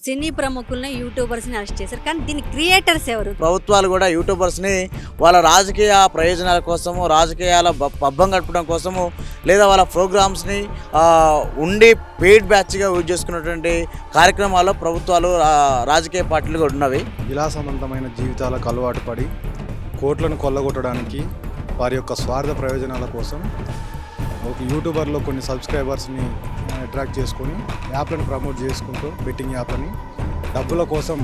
సినీ ప్రముఖుల్ని, యూట్యూబర్స్‌ని arrest చేశారు. కానీ దీని క్రియేటర్స్ ఎవరు? ప్రభుత్వాలు కూడా యూట్యూబర్స్ని వాళ్ళ రాజకీయ ప్రయోజనాల కోసము, రాజకీయాల పబ్బం గడపడం కోసము, లేదా వాళ్ళ ప్రోగ్రామ్స్ని ఉండి పెయిడ్ బ్యాచ్గా యూజ్ చేసుకున్నటువంటి కార్యక్రమాల్లో ప్రభుత్వాలు రాజకీయ పార్టీలు కూడా ఉన్నవి. విలాసవంతమైన జీవితాలకు అలవాటు పడి కోట్లను కొల్లగొట్టడానికి వారి యొక్క స్వార్థ ప్రయోజనాల కోసం ఒక యూట్యూబర్లో కొన్ని సబ్స్క్రైబర్స్ని అట్రాక్ట్ చేసుకొని యాప్లను ప్రమోట్ చేసుకుంటూ బెట్టింగ్ యాప్లని డబ్బుల కోసం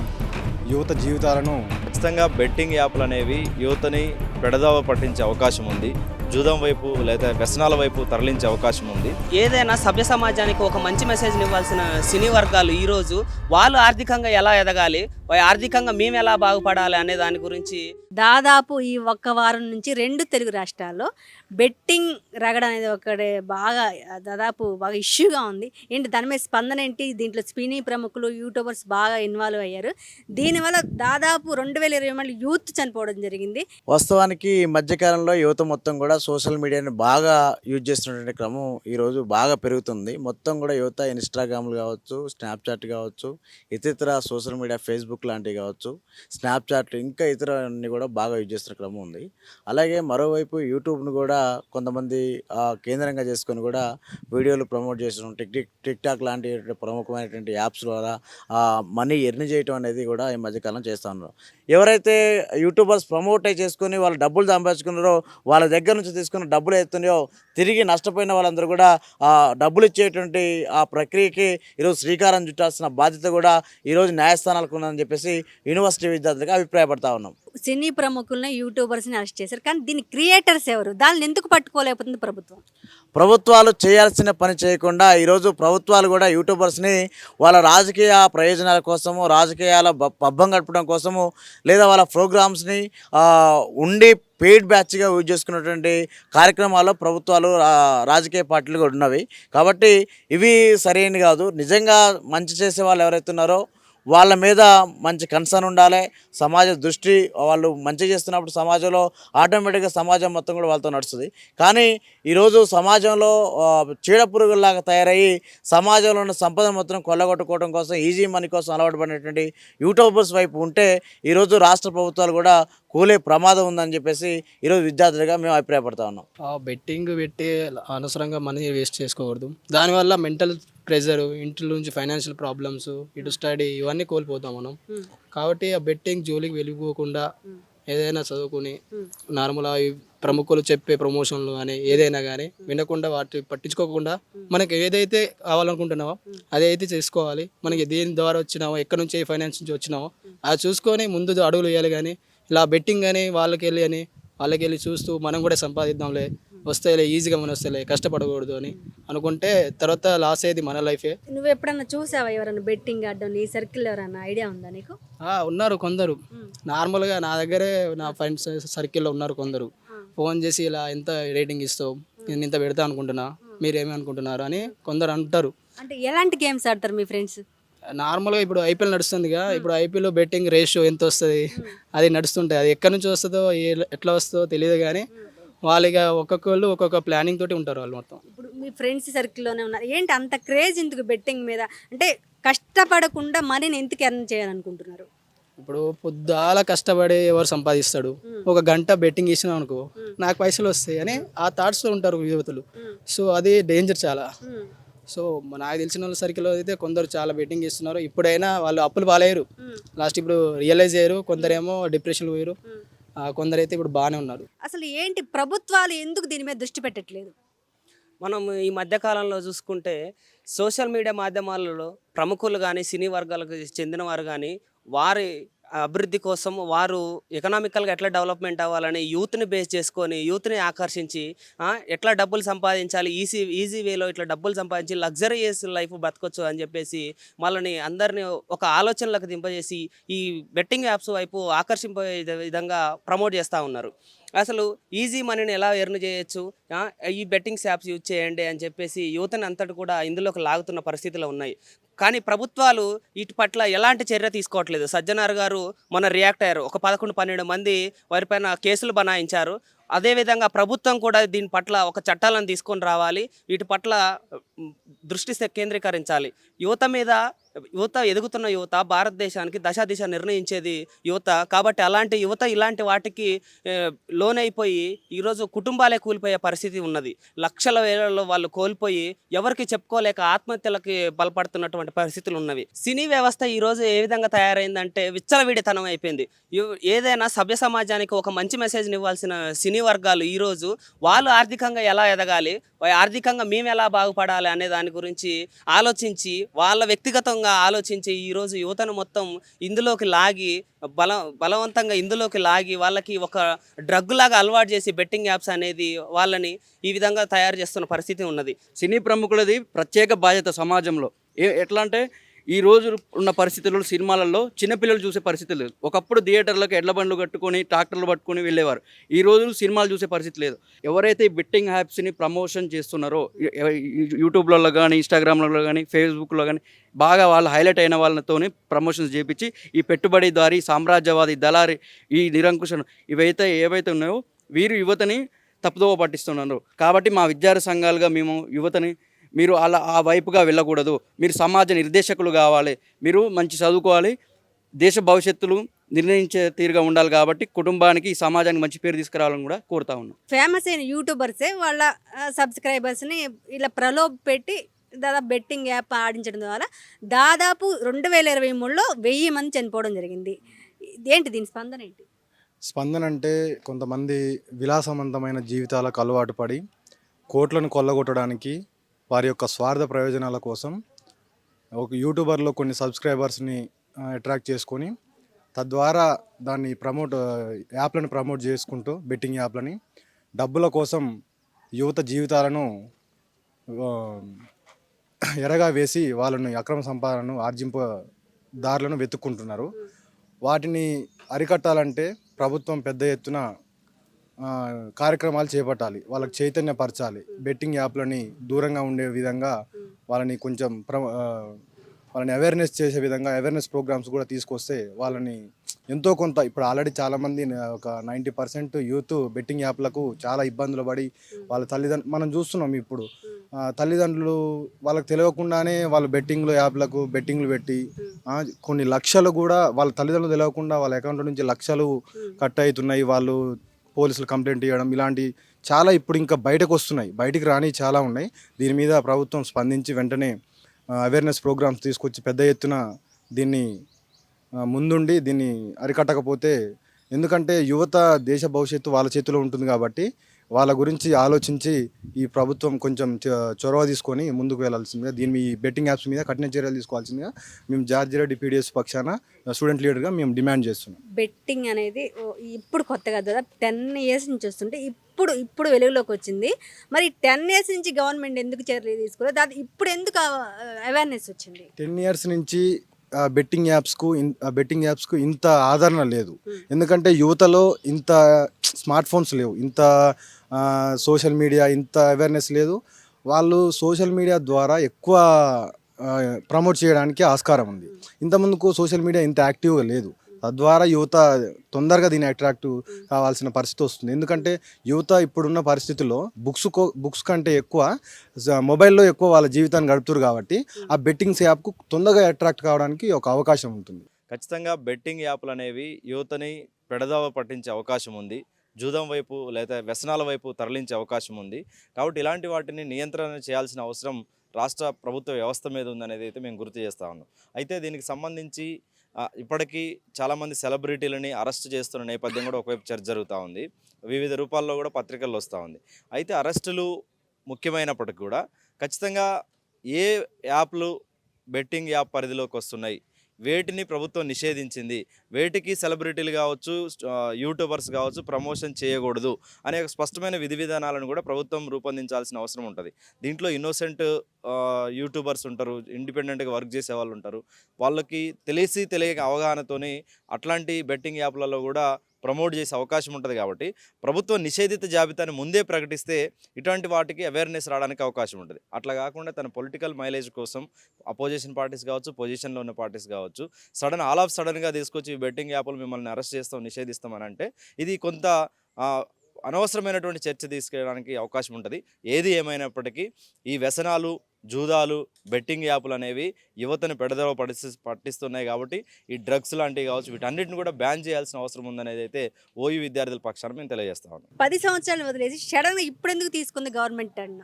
యువత జీవితాలను ఖచ్చితంగా బెట్టింగ్ యాప్లు అనేవి యువతని పెడదావ పట్టించే అవకాశం ఉంది. జూదం వైపు లేదా వ్యసనాల వైపు తరలించే అవకాశం ఉంది. ఏదైనా సభ్య సమాజానికి ఒక మంచి మెసేజ్ని ఇవ్వాల్సిన సినీ వర్గాలు ఈరోజు వాళ్ళు ఆర్థికంగా ఎలా ఎదగాలి, ఆర్థికంగా మేము ఎలా బాగుపడాలి అనే దాని గురించి దాదాపు ఈ ఒక్క వారం నుంచి 2 తెలుగు రాష్ట్రాల్లో బెట్టింగ్ రగడ అనేది ఒకటి దాదాపు బాగా ఇష్యూగా ఉంది. ఏంటి దాని మీద స్పందన ఏంటి? దీంట్లో సినీ ప్రముఖులు, యూట్యూబర్స్ బాగా ఇన్వాల్వ్ అయ్యారు. దీనివల్ల దాదాపు 2020 మంది యూత్ చనిపోవడం జరిగింది. వాస్తవానికి ఈ మధ్యకాలంలో యువత మొత్తం కూడా సోషల్ మీడియాని బాగా యూజ్ చేస్తున్నటువంటి క్రమం ఈరోజు బాగా పెరుగుతుంది. మొత్తం కూడా యువత ఇన్స్టాగ్రామ్లు కావచ్చు, స్నాప్చాట్ కావచ్చు, ఇతర సోషల్ మీడియా ఫేస్బుక్ లాంటివి కావచ్చు, స్నాప్చాట్ ఇంకా ఇతర అన్ని కూడా బాగా యూజ్ చేస్తున్న క్రమం ఉంది. అలాగే మరోవైపు యూట్యూబ్ను కూడా కొంతమంది కేంద్రంగా చేసుకొని కూడా వీడియోలు ప్రమోట్ చేసడం, టిక్టాక్ లాంటి ప్రముఖమైనటువంటి యాప్స్ ద్వారా మనీ ఎర్న్ చేయడం అనేది కూడా ఈ మధ్యకాలం చేస్తూ ఉన్నారు. ఎవరైతే యూట్యూబర్స్ ప్రమోట్ చేసుకొని వాళ్ళు డబ్బులు సంపాదించుకున్నారో, వాళ్ళ దగ్గర నుంచి తీసుకున్న డబ్బులు ఎత్తున్నాయో తిరిగి నష్టపోయిన వాళ్ళందరూ కూడా డబ్బులు ఇచ్చేటువంటి ఆ ప్రక్రియకి ఈరోజు శ్రీకారం చుట్టాల్సిన బాధ్యత కూడా ఈరోజు న్యాయస్థానాలకు ఉందని చెప్పేసి యూనివర్సిటీ విద్యార్థులుగా అభిప్రాయపడతా ఉన్నాం. సినీ ప్రముఖుల్ని, యూట్యూబర్స్‌ని అరెస్ట్ చేశారు. కానీ దీని క్రియేటర్స్ ఎవరు? దాన్ని ఎందుకు పట్టుకోలేకపోతుంది ప్రభుత్వం? ప్రభుత్వాలు చేయాల్సిన పని చేయకుండా ఈరోజు ప్రభుత్వాలు కూడా యూట్యూబర్స్ని వాళ్ళ రాజకీయ ప్రయోజనాల కోసము, రాజకీయాల పబ్బం గడపడం కోసము, లేదా వాళ్ళ ప్రోగ్రామ్స్ని ఉండి పెయిడ్ బ్యాచ్గా యూజ్ చేసుకున్నటువంటి కార్యక్రమాల్లో ప్రభుత్వాలు రాజకీయ పార్టీలు కూడా ఉన్నవి. కాబట్టి ఇవి సరైనవి కాదు. నిజంగా మంచి చేసే వాళ్ళు ఎవరైతే ఉన్నారో వాళ్ళ మీద మంచి కన్సర్న్ ఉండాలి. సమాజ దృష్టి వాళ్ళు మంచి చేస్తున్నప్పుడు సమాజంలో ఆటోమేటిక్గా సమాజం మొత్తం కూడా వాళ్ళతో నడుస్తుంది. కానీ ఈరోజు సమాజంలో చీడపురుగుల్లాగా తయారయ్యి సమాజంలో ఉన్న సంపద మొత్తం కొల్లగొట్టుకోవడం కోసం, ఈజీ మనీ కోసం అలవాటు పడినటువంటి యూట్యూబర్స్ వైపు ఉంటే ఈరోజు రాష్ట్ర ప్రభుత్వాలు కూడా కూలే ప్రమాదం ఉందని చెప్పేసి ఈరోజు విద్యార్థులుగా మేము అభిప్రాయపడతా ఉన్నాం. బెట్టింగ్ పెట్టి అనవసరంగా మనీ వేస్ట్ చేసుకోకూడదు. దానివల్ల మెంటల్ ప్రెషర్, ఇంటి నుంచి ఫైనాన్షియల్ ప్రాబ్లమ్స్, ఇటు స్టడీ ఇవన్నీ కోల్పోతాం మనం. కాబట్టి ఆ బెట్టింగ్ జోలికి వెళ్ళిపోకుండా ఏదైనా చదువుకుని నార్మల్ ప్రముఖులు చెప్పే ప్రమోషన్లు కానీ ఏదైనా కానీ వినకుండా వాటి పట్టించుకోకుండా మనకి ఏదైతే కావాలనుకుంటున్నావో అదైతే చేసుకోవాలి. మనకి దేని ద్వారా వచ్చినావో, ఎక్కడి నుంచి ఏ ఫైనాన్స్ నుంచి వచ్చినావో అది చూసుకొని ముందు అడుగులు వేయాలి. కానీ ఇలా బెట్టింగ్ అని వాళ్ళకి వెళ్ళి చూస్తూ మనం కూడా సంపాదిద్దాంలే, వస్తేలే, ఈజీగా మనం వస్తేలే, కష్టపడకూడదు అని అనుకుంటే తర్వాత లాస్ అయ్యేది మన లైఫే. నువ్వు ఎప్పుడన్నా చూసావా ఎవరైనా బెట్టింగ్ ఆడడం? నీ సర్కిల్ ఎవరైనా ఐడియా ఉందా నీకు? ఉన్నారు కొందరు. నార్మల్గా నా దగ్గరే నా ఫ్రెండ్స్ సర్కిల్లో ఉన్నారు కొందరు. ఫోన్ చేసి ఇలా ఎంత రేటింగ్ ఇస్తావు, నేను ఇంత పెడతా అనుకుంటున్నా, మీరేమి అనుకుంటున్నారు అని కొందరు అంటారు. అంటే ఎలాంటి గేమ్స్ ఆడతారు మీ ఫ్రెండ్స్? నార్మల్గా ఇప్పుడు ఐపీఎల్ నడుస్తుందిగా, ఇప్పుడు ఐపీఎల్లో బెట్టింగ్ రేషియో ఎంత వస్తుంది అది నడుస్తుంటుంది. అది ఎక్కడి నుంచి వస్తుందో ఎట్లా వస్తుందో తెలియదు. కానీ వాళ్ళగా ఒక్కొక్కళ్ళు ఒక్కొక్క ప్లానింగ్ తోటి ఉంటారు వాళ్ళు మొత్తం. ఇప్పుడు మీ ఫ్రెండ్స్ సర్కిల్లోనే ఉన్నారు. ఏంటి అంత క్రేజ్ ఎందుకు బెట్టింగ్ మీద? అంటే కష్టపడకుండా మనీని ఎందుకు ఎర్న్ చేయాలనుకుంటున్నారు? ఇప్పుడు పొద్దుల కష్టపడి ఎవరు సంపాదిస్తాడు, ఒక గంట బెట్టింగ్ ఇచ్చినాం అనుకో నాకు పైసలు వస్తాయి అని ఆ థాట్స్లో ఉంటారు యువతులు. సో అది డేంజర్ చాలా. సో నాకు తెలిసిన వాళ్ళ సర్కిల్లో అయితే కొందరు చాలా బెట్టింగ్ ఇస్తున్నారు. ఇప్పుడైనా వాళ్ళు అప్పులు పాలయ్యారు, లాస్ట్ ఇప్పుడు రియలైజ్ అయ్యారు. కొందరేమో డిప్రెషన్ పోయారు, కొందరైతే ఇప్పుడు బాగానే ఉన్నారు. అసలు ఏంటి ప్రభుత్వాలు ఎందుకు దీని మీద దృష్టి పెట్టట్లేదు? మనం ఈ మధ్యకాలంలో చూసుకుంటే సోషల్ మీడియా మాధ్యమాలలో ప్రముఖులు కానీ, సినీ వర్గాలకు చెందిన వారు కానీ వారి అభివృద్ధి కోసం వారు ఎకనామికల్గా ఎట్లా డెవలప్మెంట్ అవ్వాలని యూత్ని బేస్ చేసుకొని, యూత్ని ఆకర్షించి ఎట్లా డబ్బులు సంపాదించాలి, ఈజీ వేలో ఇట్లా డబ్బులు సంపాదించి లగ్జరీయస్ లైఫ్ బతకొచ్చు అని చెప్పేసి వాళ్ళని అందరినీ ఒక ఆలోచనలకు దింపజేసి ఈ బెట్టింగ్ యాప్స్ వైపు ఆకర్షింపే విధంగా ప్రమోట్ చేస్తూ ఉన్నారు. అసలు ఈజీ మనీని ఎలా ఎర్న్ చేయొచ్చు, ఈ బెట్టింగ్స్ యాప్స్ యూజ్ చేయండి అని చెప్పేసి యువతని అంతటి కూడా ఇందులోకి లాగుతున్న పరిస్థితులు ఉన్నాయి. కానీ ప్రభుత్వాలు వీటి పట్ల ఎలాంటి చర్య తీసుకోవట్లేదు. సజ్జనార్ గారు మొన్న రియాక్ట్ అయ్యారు. ఒక 11-12 మంది వారిపైన కేసులు బనాయించారు. అదేవిధంగా ప్రభుత్వం కూడా దీని పట్ల ఒక చట్టాలను తీసుకొని రావాలి, వీటి పట్ల దృష్టి కేంద్రీకరించాలి. యువత మీద ఎదుగుతున్న యువత భారతదేశానికి దశ దిశ నిర్ణయించేది యువత. కాబట్టి అలాంటి యువత ఇలాంటి వాటికి లోనైపోయి ఈరోజు కుటుంబాలే కూలిపోయే పరిస్థితి ఉన్నది. లక్షల వేలలో వాళ్ళు కోల్పోయి ఎవరికి చెప్పుకోలేక ఆత్మహత్యలకి బలపడుతున్నటువంటి పరిస్థితులు ఉన్నవి. సినీ వ్యవస్థ ఈరోజు ఏ విధంగా తయారైందంటే విచ్చలవిడితనం అయిపోయింది. ఏదైనా సభ్య సమాజానికి ఒక మంచి మెసేజ్ని ఇవ్వాల్సిన సినీ వర్గాలు ఈరోజు వాళ్ళు ఆర్థికంగా ఎలా ఎదగాలి, ఆర్థికంగా మేము ఎలా బాగుపడాలి అనే దాని గురించి ఆలోచించి వాళ్ళ వ్యక్తిగతంగా ఆలోచించి ఈరోజు యువతను మొత్తం ఇందులోకి లాగి బలవంతంగా ఇందులోకి లాగి వాళ్ళకి ఒక డ్రగ్ లాగా అలవాటు చేసి బెట్టింగ్ యాప్స్ అనేది వాళ్ళని ఈ విధంగా తయారు చేస్తున్న పరిస్థితి ఉన్నది. సినీ ప్రముఖులది ప్రత్యేక బాధ్యత సమాజంలో. ఎట్లా అంటే ఈ రోజు ఉన్న పరిస్థితుల్లో సినిమాలలో చిన్నపిల్లలు చూసే పరిస్థితి లేదు. ఒకప్పుడు థియేటర్లకు ఎడ్ల బండ్లు కట్టుకొని ట్రాక్టర్లు పట్టుకొని వెళ్ళేవారు. ఈ రోజు సినిమాలు చూసే పరిస్థితి లేదు. ఎవరైతే ఈ బెట్టింగ్ యాప్స్ని ప్రమోషన్ చేస్తున్నారో యూట్యూబ్లలో కానీ, ఇన్స్టాగ్రామ్లలో కానీ, ఫేస్బుక్లో కానీ బాగా వాళ్ళు హైలైట్ అయిన వాళ్ళతోని ప్రమోషన్స్ చేపించి ఈ పెట్టుబడిదారి, సామ్రాజ్యవాది, దళారి, ఈ నిరంకుశం ఏవైతే ఉన్నాయో వీరు యువతని తప్పుదోవ పట్టిస్తున్నారు. కాబట్టి మా విద్యార్థి సంఘాలుగా మేము యువతని మీరు అలా ఆ వైపుగా వెళ్ళకూడదు, మీరు సమాజ నిర్దేశకులు కావాలి, మీరు మంచి చదువుకోవాలి, దేశ భవిష్యత్తులు నిర్ణయించే తీరుగా ఉండాలి. కాబట్టి కుటుంబానికి, ఈ సమాజానికి మంచి పేరు తీసుకురావాలని కూడా కోరుతా ఉన్నాం. ఫేమస్ అయిన యూట్యూబర్సే వాళ్ళ సబ్స్క్రైబర్స్ని ఇలా ప్రలోభ పెట్టి దాదాపు బెట్టింగ్ యాప్ ఆడించడం ద్వారా దాదాపు 2023లో 1000 మంది చనిపోవడం జరిగింది. ఏంటి దీని స్పందన ఏంటి? స్పందన అంటే కొంతమంది విలాసవంతమైన జీవితాలకు అలవాటు పడి కోట్లను కొల్లగొట్టడానికి వారి యొక్క స్వార్థ ప్రయోజనాల కోసం ఒక యూట్యూబర్లో కొన్ని సబ్స్క్రైబర్స్ని అట్రాక్ట్ చేసుకొని తద్వారా దాన్ని యాప్లను ప్రమోట్ చేసుకుంటూ బెట్టింగ్ యాప్లని డబ్బుల కోసం యువత జీవితాలను ఎరగా వేసి వాళ్ళని అక్రమ సంపాదనను దారులను వెతుక్కుంటున్నారు. వాటిని అరికట్టాలంటే ప్రభుత్వం పెద్ద ఎత్తున కార్యక్రమాలు చేపట్టాలి, వాళ్ళకి చైతన్యపరచాలి. బెట్టింగ్ యాప్లని దూరంగా ఉండే విధంగా వాళ్ళని కొంచెం వాళ్ళని అవేర్నెస్ చేసే విధంగా అవేర్నెస్ ప్రోగ్రామ్స్ కూడా తీసుకొస్తే వాళ్ళని ఎంతో కొంత, ఇప్పుడు ఆల్రెడీ చాలామంది ఒక 90% యూత్ బెట్టింగ్ యాప్లకు చాలా ఇబ్బందులు పడి వాళ్ళ మనం చూస్తున్నాం. ఇప్పుడు తల్లిదండ్రులు వాళ్ళకి తెలియకుండానే వాళ్ళు బెట్టింగ్లు పెట్టి కొన్ని లక్షలు కూడా వాళ్ళ తల్లిదండ్రులు తెలియకుండా వాళ్ళ అకౌంట్ నుంచి లక్షలు కట్ అవుతున్నాయి. వాళ్ళు పోలీసులు కంప్లైంట్ చేయడం ఇలాంటి చాలా ఇప్పుడు ఇంకా బయటికి రాని చాలా ఉన్నాయి. దీని మీద ప్రభుత్వం స్పందించి వెంటనే అవేర్నెస్ ప్రోగ్రామ్స్ తీసుకొచ్చి పెద్ద ఎత్తున దీన్ని ముందుండి దీన్ని అరికట్టకపోతే, ఎందుకంటే యువత దేశ భవిష్యత్తు వాళ్ళ చేతిలో ఉంటుంది కాబట్టి వాళ్ళ గురించి ఆలోచించి ఈ ప్రభుత్వం కొంచెం చొరవ తీసుకొని ముందుకు వెళ్ళాల్సిందిగా, ఈ బెట్టింగ్ యాప్స్ మీద కఠిన చర్యలు తీసుకోవాల్సిందిగా మేము జార్జియా డిపిడిఎస్ పక్షాన స్టూడెంట్ లీడర్గా మేము డిమాండ్ చేస్తున్నాం. బెట్టింగ్ అనేది ఇప్పుడు కొత్తగా దాదాపు 10 years నుంచి వస్తుంటే ఇప్పుడు వెలుగులోకి వచ్చింది. మరి 10 years నుంచి గవర్నమెంట్ ఎందుకు చర్యలు తీసుకోలేదు? దాని ఇప్పుడు ఎందుకు అవేర్నెస్ వచ్చింది? 10 years నుంచి బెట్టింగ్ యాప్స్కు ఇంత ఆదరణ లేదు. ఎందుకంటే యువతలో ఇంత స్మార్ట్ ఫోన్స్ లేవు, ఇంత సోషల్ మీడియా ఇంత అవేర్నెస్ లేదు. వాళ్ళు సోషల్ మీడియా ద్వారా ఎక్కువ ప్రమోట్ చేయడానికి ఆస్కారం ఉంది. ఇంతకుముందుకు సోషల్ మీడియా ఇంత యాక్టివ్గా లేదు. తద్వారా యువత తొందరగా దీన్ని అట్రాక్టివ్ కావాల్సిన పరిస్థితి వస్తుంది. ఎందుకంటే యువత ఇప్పుడున్న పరిస్థితుల్లో బుక్స్ కంటే ఎక్కువ మొబైల్లో ఎక్కువ వాళ్ళ జీవితాన్ని గడుపుతారు. కాబట్టి ఆ బెట్టింగ్స్ యాప్కు తొందరగా అట్రాక్ట్ కావడానికి ఒక అవకాశం ఉంటుంది. ఖచ్చితంగా బెట్టింగ్ యాప్లు అనేవి యువతని పెడదావ పట్టించే అవకాశం ఉంది. జూదం వైపు లేదా వ్యసనాల వైపు తరలించే అవకాశం ఉంది. కాబట్టి ఇలాంటి వాటిని నియంత్రణ చేయాల్సిన అవసరం రాష్ట్ర ప్రభుత్వ వ్యవస్థ మీద ఉందనేది అయితే మేము గుర్తు చేస్తూ ఉన్నాం. అయితే దీనికి సంబంధించి ఇప్పటికీ చాలామంది సెలబ్రిటీలని అరెస్ట్ చేస్తున్న నేపథ్యం కూడా ఒకవైపు చర్చ జరుగుతూ ఉంది. వివిధ రూపాల్లో కూడా పత్రికల్లో వస్తూ ఉంది. అయితే అరెస్టులు ముఖ్యమైనప్పటికీ కూడా ఖచ్చితంగా ఏ యాప్లు బెట్టింగ్ యాప్ పరిధిలోకి వస్తున్నాయి, వేటిని ప్రభుత్వం నిషేధించింది, వేటికి సెలబ్రిటీలు కావచ్చు, యూట్యూబర్స్ కావచ్చు ప్రమోషన్ చేయకూడదు అనే స్పష్టమైన విధి విధానాలను కూడా ప్రభుత్వం రూపొందించాల్సిన అవసరం ఉంటుంది. దీంట్లో ఇన్నోసెంట్ యూట్యూబర్స్ ఉంటారు, ఇండిపెండెంట్గా వర్క్ చేసే వాళ్ళు ఉంటారు. వాళ్ళకి తెలియక అవగాహనతోని అట్లాంటి బెట్టింగ్ యాప్లలో కూడా ప్రమోట్ చేసే అవకాశం ఉంటుంది. కాబట్టి ప్రభుత్వం నిషేధిత జాబితాని ముందే ప్రకటిస్తే ఇటువంటి వాటికి అవేర్నెస్ రావడానికి అవకాశం ఉంటుంది. అట్లా కాకుండా తన పొలిటికల్ మైలేజ్ కోసం అపోజిషన్ పార్టీస్ కావచ్చు, పొజిషన్లో ఉన్న పార్టీస్ కావచ్చు, ఆల్ ఆఫ్ సడన్గా తీసుకొచ్చి బెట్టింగ్ యాప్లు మిమ్మల్ని అరెస్ట్ చేస్తాం, నిషేధిస్తామని అంటే ఇది కొంత అనవసరమైనటువంటి చర్చ తీసుకెళ్ళడానికి అవకాశం ఉంటుంది. ఏది ఏమైనప్పటికీ ఈ వ్యసనాలు జూదాలు, బెట్టింగ్ యాప్లు అనేవి యువతను పెడదవ పట్టిస్తున్నాయి. కాబట్టి ఈ డ్రగ్స్ లాంటివి కావచ్చు, వీటన్నిటిని కూడా బ్యాన్ చేయాల్సిన అవసరం ఉందనేది అయితే ఓయూ విద్యార్థుల పక్షాన మేము తెలియజేస్తా ఉన్నాం. 10 సంవత్సరాలు వదిలేసి సడన్గా ఇప్పుడు ఎందుకు తీసుకుంది గవర్నమెంట్ అన్న?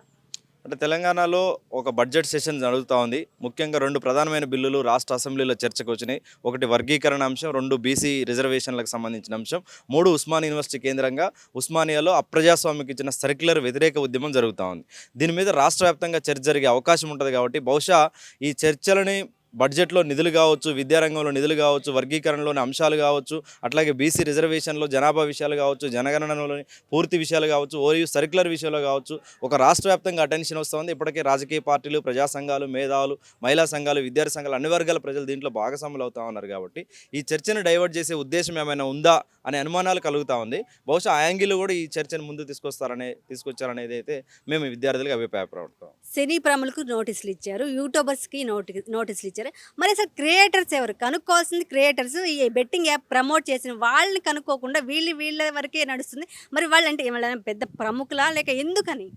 అంటే తెలంగాణలో ఒక బడ్జెట్ సెషన్ జరుగుతూ ఉంది. ముఖ్యంగా 2 ప్రధానమైన బిల్లులు రాష్ట్ర అసెంబ్లీలో చర్చకు వచ్చినాయి. ఒకటి వర్గీకరణ అంశం, 2 బీసీ రిజర్వేషన్లకు సంబంధించిన అంశం, 3 ఉస్మానియా యూనివర్సిటీ కేంద్రంగా ఉస్మానియాలో అప్రజాస్వామ్యకి ఇచ్చిన సర్క్యులర్ వ్యతిరేక ఉద్యమం జరుగుతూ ఉంది. దీని మీద రాష్ట్ర వ్యాప్తంగా చర్చ జరిగే అవకాశం ఉంటుంది. కాబట్టి బహుశా ఈ చర్చలని బడ్జెట్లో నిధులు కావచ్చు, విద్యారంగంలో నిధులు కావచ్చు, వర్గీకరణలోని అంశాలు కావచ్చు, అట్లాగే బీసీ రిజర్వేషన్లో జనాభా విషయాలు కావచ్చు, జనగణనలోని పూర్తి విషయాలు కావచ్చు, ఓయూ సర్క్యులర్ విషయాలు కావచ్చు, ఒక రాష్ట్ర వ్యాప్తంగా అటెన్షన్ వస్తుంది. ఇప్పటికే రాజకీయ పార్టీలు, ప్రజా సంఘాలు, మేధావులు, మహిళా సంఘాలు, విద్యార్థి సంఘాలు, అన్ని వర్గాల ప్రజలు దీంట్లో భాగస్వాములు అవుతా ఉన్నారు. కాబట్టి ఈ చర్చను డైవర్ట్ చేసే ఉద్దేశం ఏమైనా ఉందా అనే అనుమానాలు కలుగుతూ ఉంది. బహుశా ఆ యాంగిల్ కూడా ఈ చర్చను ముందు తీసుకొచ్చారనేది అయితే మేము విద్యార్థులకు అభిప్రాయపడతాం. సినీ ప్రముఖులకు నోటీసులు ఇచ్చారు, యూట్యూబర్స్కి నోటీసులు ఇచ్చారు. మరి అసలు క్రియేటర్స్ ఎవరు? కనుక్కోవాల్సింది క్రియేటర్స్. ఈ బెట్టింగ్ యాప్ ప్రమోట్ చేసిన వాళ్ళని కనుక్కోకుండా వీళ్ళ వరకే నడుస్తుంది. మరి వాళ్ళు అంటే ఏమైనా పెద్ద ప్రముఖులా లేక ఎందుకని?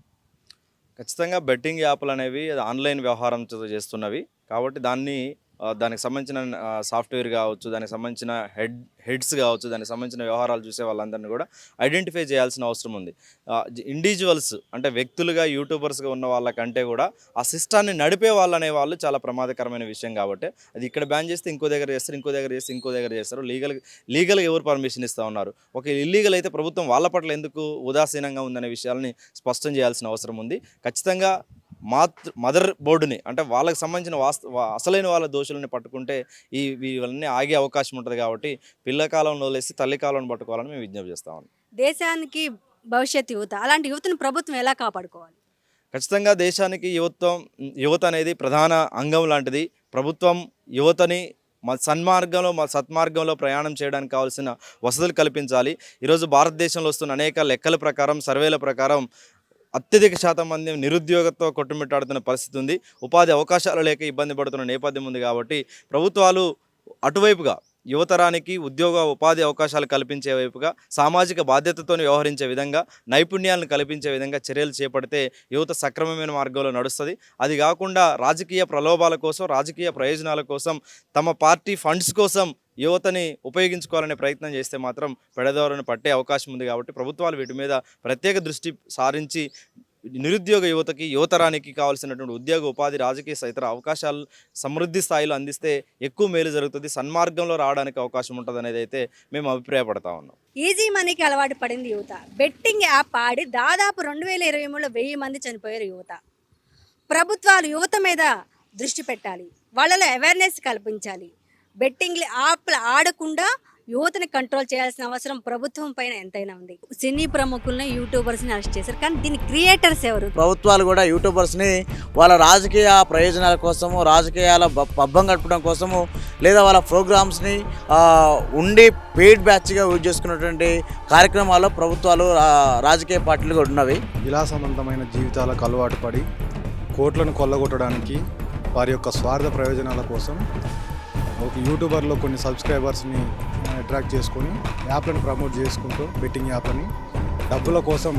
ఖచ్చితంగా బెట్టింగ్ యాప్లు అనేవి ఆన్లైన్ వ్యవహారంతో చేస్తున్నవి. కాబట్టి దానికి సంబంధించిన సాఫ్ట్వేర్ కావచ్చు, దానికి సంబంధించిన హెడ్స్ కావచ్చు, దానికి సంబంధించిన వ్యవహారాలు చూసే వాళ్ళందరినీ కూడా ఐడెంటిఫై చేయాల్సిన అవసరం ఉంది. ఇండివిజువల్స్ అంటే వ్యక్తులుగా యూట్యూబర్స్గా ఉన్న వాళ్ళకంటే కూడా ఆ సిస్టాన్ని నడిపే వాళ్ళు అనే వాళ్ళు చాలా ప్రమాదకరమైన విషయం. కాబట్టి అది ఇక్కడ బ్యాన్ చేస్తే ఇంకో దగ్గర చేస్తారు, ఇంకో దగ్గర చేస్తారు. లీగల్గా ఎవరు పర్మిషన్ ఇస్తూ ఉన్నారు? ఒక ఇల్లీగల్ అయితే ప్రభుత్వం వాళ్ళ పట్ల ఎందుకు ఉదాసీనంగా ఉందనే విషయాలని స్పష్టం చేయాల్సిన అవసరం ఉంది. ఖచ్చితంగా మదర్ బోర్డుని అంటే వాళ్ళకి సంబంధించిన అసలైన వాళ్ళ దోషులని పట్టుకుంటే వీళ్ళన్నీ ఆగే అవకాశం ఉంటుంది. కాబట్టి పిల్ల కాలంలో వదిలేసి తల్లి కాలంలో పట్టుకోవాలని మేము విజ్ఞప్తి చేస్తా ఉన్నాం. దేశానికి భవిష్యత్ యువత, అలాంటి యువతను ప్రభుత్వం ఎలా కాపాడుకోవాలి? ఖచ్చితంగా దేశానికి యువత అనేది ప్రధాన అంగం లాంటిది. ప్రభుత్వం యువతని సత్మార్గంలో ప్రయాణం చేయడానికి కావాల్సిన వసతులు కల్పించాలి. ఈరోజు భారతదేశంలో వస్తున్న అనేక లెక్కల ప్రకారం, సర్వేల ప్రకారం అత్యధిక శాతం మంది నిరుద్యోగంతో కొట్టుమిట్టాడుతున్న పరిస్థితి ఉంది. ఉపాధి అవకాశాలు లేక ఇబ్బంది పడుతున్న నేపథ్యం ఉంది. కాబట్టి ప్రభుత్వాలు అటువైపుగా యువతరానికి ఉద్యోగ ఉపాధి అవకాశాలు కల్పించే వైపుగా సామాజిక బాధ్యతతో వ్యవహరించే విధంగా, నైపుణ్యాలను కల్పించే విధంగా చర్యలు చేపడితే యువత సక్రమమైన మార్గంలో నడుస్తుంది. అది కాకుండా రాజకీయ ప్రలోభాల కోసం, రాజకీయ ప్రయోజనాల కోసం, తమ పార్టీ ఫండ్స్ కోసం యువతని ఉపయోగించుకోవాలనే ప్రయత్నం చేస్తే మాత్రం పెడదోరను పట్టే అవకాశం ఉంది. కాబట్టి ప్రభుత్వాలు వీటి మీద ప్రత్యేక దృష్టి సారించి నిరుద్యోగ యువతరానికి కావాల్సినటువంటి ఉద్యోగ, ఉపాధి, రాజకీయ ఇతర అవకాశాలు సమృద్ధి స్థాయిలో అందిస్తే ఎక్కువ మేలు జరుగుతుంది, సన్మార్గంలో రావడానికి అవకాశం ఉంటుంది అనేది అయితే మేము అభిప్రాయపడతా ఉన్నాం. ఈజీ మనీకి అలవాటు పడింది యువత. బెట్టింగ్ యాప్ ఆడి దాదాపు 2023లో 1000 మంది చనిపోయారు యువత. ప్రభుత్వాలు యువత మీద దృష్టి పెట్టాలి, వాళ్ళలో అవేర్నెస్ కల్పించాలి. బెట్టింగ్ యాప్లు ఆడకుండా యువతని కంట్రోల్ చేయాల్సిన అవసరం ప్రభుత్వం పైన ఎంతైనా ఉంది. సినీ ప్రముఖుల్ని, యూట్యూబర్స్ని అరెస్ట్ చేశారు. కానీ దీని క్రియేటర్స్ ఎవరు? ప్రభుత్వాలు కూడా యూట్యూబర్స్ని వాళ్ళ రాజకీయ ప్రయోజనాల కోసము, రాజకీయాల పబ్బం గడపడం కోసము, లేదా వాళ్ళ ప్రోగ్రామ్స్ని ఉండి పెయిడ్ బ్యాచ్గా యూజ్ చేసుకున్నటువంటి కార్యక్రమాల్లో ప్రభుత్వాలు, రాజకీయ పార్టీలు కూడా ఉన్నవి. విలాసవంతమైన జీవితాలకు అలవాటు పడి కోట్లను కొల్లగొట్టడానికి వారి యొక్క స్వార్థ ప్రయోజనాల కోసం ఒక యూట్యూబర్లో కొన్ని సబ్స్క్రైబర్స్ని అట్రాక్ట్ చేసుకొని యాప్లను ప్రమోట్ చేసుకుంటూ బెట్టింగ్ యాప్లని డబ్బుల కోసం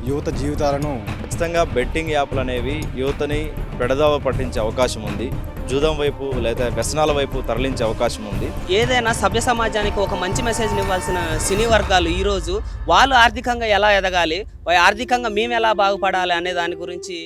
యువత జీవితాలను ఖచ్చితంగా బెట్టింగ్ యాప్లు అనేవి యువతని పెడదవ పట్టించే అవకాశం ఉంది. జూదం వైపు లేదా వ్యసనాల వైపు తరలించే అవకాశం ఉంది. ఏదైనా సభ్య సమాజానికి ఒక మంచి మెసేజ్ని ఇవ్వాల్సిన సినీ వర్గాలు ఈరోజు వాళ్ళు ఆర్థికంగా ఎలా ఎదగాలి, ఆర్థికంగా మేము ఎలా బాగుపడాలి అనే దాని గురించి